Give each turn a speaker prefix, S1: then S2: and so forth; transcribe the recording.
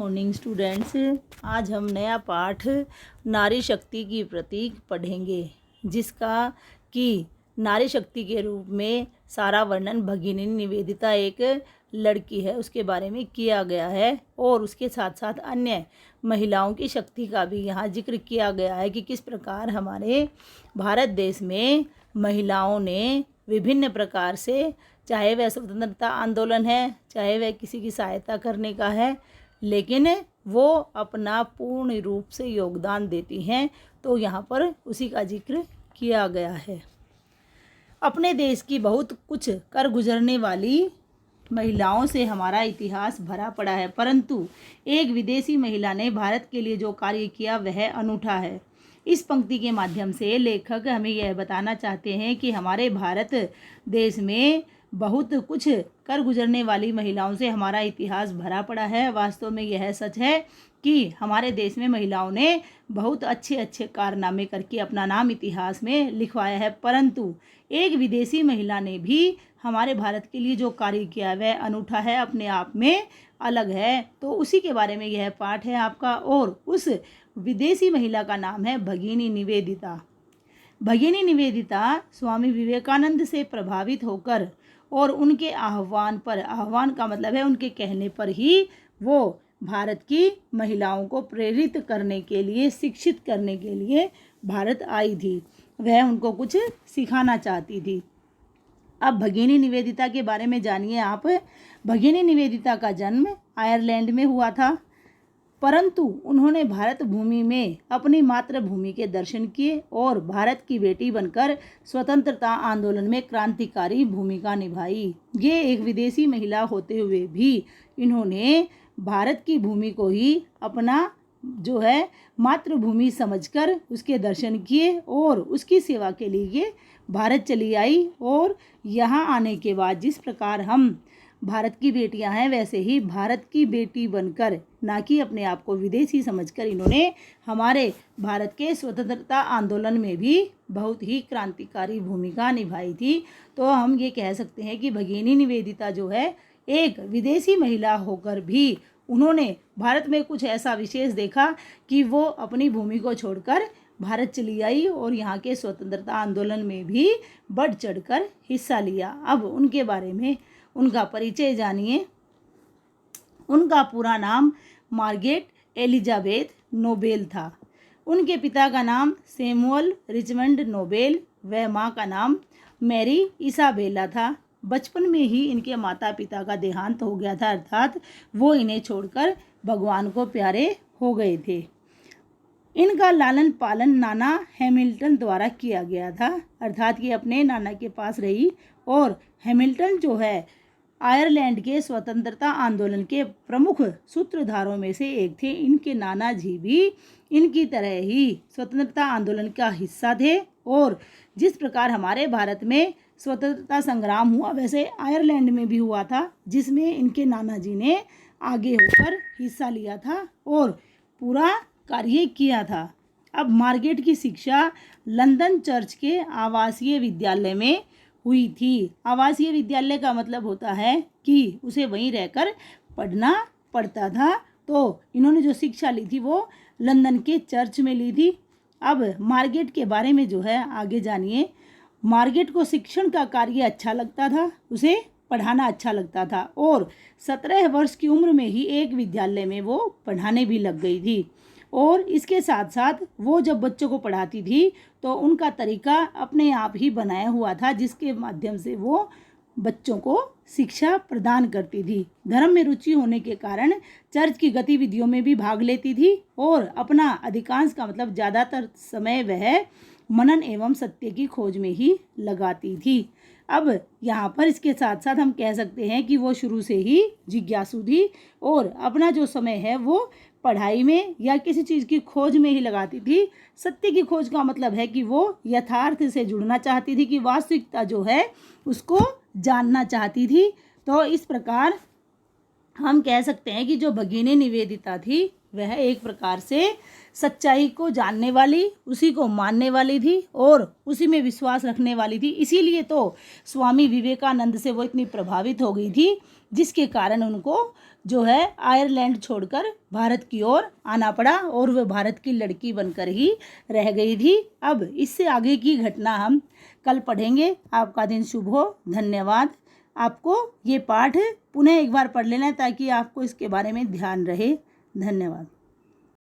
S1: Morning students, आज हम नया पाठ नारी शक्ति की प्रतीक पढ़ेंगे, जिसका कि नारी शक्ति के रूप में सारा वर्णन भगिनी निवेदिता एक लड़की है उसके बारे में किया गया है और उसके साथ साथ अन्य महिलाओं की शक्ति का भी यहाँ जिक्र किया गया है कि किस प्रकार हमारे भारत देश में महिलाओं ने विभिन्न प्रकार से, चाहे वह स्वतंत्रता आंदोलन है, चाहे वह किसी की सहायता करने का है, लेकिन वो अपना पूर्ण रूप से योगदान देती हैं। तो यहाँ पर उसी का जिक्र किया गया है। अपने देश की बहुत कुछ कर गुजरने वाली महिलाओं से हमारा इतिहास भरा पड़ा है, परंतु एक विदेशी महिला ने भारत के लिए जो कार्य किया वह अनूठा है। इस पंक्ति के माध्यम से लेखक हमें यह बताना चाहते हैं कि हमारे भारत देश में बहुत कुछ कर गुजरने वाली महिलाओं से हमारा इतिहास भरा पड़ा है। वास्तव में यह सच है कि हमारे देश में महिलाओं ने बहुत अच्छे अच्छे कारनामे करके अपना नाम इतिहास में लिखवाया है, परंतु एक विदेशी महिला ने भी हमारे भारत के लिए जो कार्य किया वह अनूठा है, अपने आप में अलग है। तो उसी के बारे में यह पाठ है आपका, और उस विदेशी महिला का नाम है भगिनी निवेदिता। भगिनी निवेदिता स्वामी विवेकानंद से प्रभावित होकर और उनके आह्वान पर, आह्वान का मतलब है उनके कहने पर ही, वो भारत की महिलाओं को प्रेरित करने के लिए, शिक्षित करने के लिए भारत आई थी। वह उनको कुछ सिखाना चाहती थी। अब भगिनी निवेदिता के बारे में जानिए आप। भगिनी निवेदिता का जन्म आयरलैंड में हुआ था, परंतु उन्होंने भारत भूमि में अपनी मातृभूमि के दर्शन किए और भारत की बेटी बनकर स्वतंत्रता आंदोलन में क्रांतिकारी भूमिका निभाई। ये एक विदेशी महिला होते हुए भी इन्होंने भारत की भूमि को ही अपना जो है मातृभूमि समझकर उसके दर्शन किए और उसकी सेवा के लिए भारत चली आई। और यहाँ आने के बाद जिस प्रकार हम भारत की बेटियां हैं, वैसे ही भारत की बेटी बनकर, ना कि अपने आप को विदेशी समझकर, इन्होंने हमारे भारत के स्वतंत्रता आंदोलन में भी बहुत ही क्रांतिकारी भूमिका निभाई थी। तो हम ये कह सकते हैं कि भगिनी निवेदिता जो है एक विदेशी महिला होकर भी उन्होंने भारत में कुछ ऐसा विशेष देखा कि वो अपनी भूमि को छोड़कर भारत चली आई और यहाँ के स्वतंत्रता आंदोलन में भी बढ़ चढ़कर हिस्सा लिया। अब उनके बारे में, उनका परिचय जानिए। उनका पूरा नाम मार्गरेट एलिजाबेथ नोबेल था। उनके पिता का नाम सैमुअल रिचमंड नोबेल व माँ का नाम मैरी इसाबेला था। बचपन में ही इनके माता पिता का देहांत हो गया था, अर्थात वो इन्हें छोड़कर भगवान को प्यारे हो गए थे। इनका लालन पालन नाना हैमिल्टन द्वारा किया गया था, अर्थात ये अपने नाना के पास रही। और हैमिल्टन जो है आयरलैंड के स्वतंत्रता आंदोलन के प्रमुख सूत्रधारों में से एक थे। इनके नाना जी भी इनकी तरह ही स्वतंत्रता आंदोलन का हिस्सा थे, और जिस प्रकार हमारे भारत में स्वतंत्रता संग्राम हुआ, वैसे आयरलैंड में भी हुआ था, जिसमें इनके नाना जी ने आगे होकर हिस्सा लिया था और पूरा कार्य किया था। अब मार्गरेट की शिक्षा लंदन चर्च के आवासीय विद्यालय में हुई थी। आवासीय विद्यालय का मतलब होता है कि उसे वहीं रहकर पढ़ना पड़ता था। तो इन्होंने जो शिक्षा ली थी वो लंदन के चर्च में ली थी। अब मार्गरेट के बारे में जो है आगे जानिए। मार्गरेट को शिक्षण का कार्य अच्छा लगता था, उसे पढ़ाना अच्छा लगता था, और 17 वर्ष की उम्र में ही एक विद्यालय में वो पढ़ाने भी लग गई थी। और इसके साथ साथ वो जब बच्चों को पढ़ाती थी तो उनका तरीका अपने आप ही बनाया हुआ था, जिसके माध्यम से वो बच्चों को शिक्षा प्रदान करती थी। धर्म में रुचि होने के कारण चर्च की गतिविधियों में भी भाग लेती थी और अपना अधिकांश का मतलब ज़्यादातर समय वह मनन एवं सत्य की खोज में ही लगाती थी। अब यहाँ पर इसके साथ साथ हम कह सकते हैं कि वो शुरू से ही जिज्ञासु थी और अपना जो समय है वो पढ़ाई में या किसी चीज़ की खोज में ही लगाती थी। सत्य की खोज का मतलब है कि वो यथार्थ से जुड़ना चाहती थी, कि वास्तविकता जो है उसको जानना चाहती थी। तो इस प्रकार हम कह सकते हैं कि जो भगिनी निवेदिता थी वह एक प्रकार से सच्चाई को जानने वाली, उसी को मानने वाली थी और उसी में विश्वास रखने वाली थी। इसीलिए तो स्वामी विवेकानंद से वो इतनी प्रभावित हो गई थी, जिसके कारण उनको जो है आयरलैंड छोड़कर भारत की ओर आना पड़ा और वह भारत की लड़की बनकर ही रह गई थी। अब इससे आगे की घटना हम कल पढ़ेंगे। आपका दिन शुभ हो। धन्यवाद। आपको ये पाठ पुनः एक बार पढ़ लेना है ताकि आपको इसके बारे में ध्यान रहे। धन्यवाद।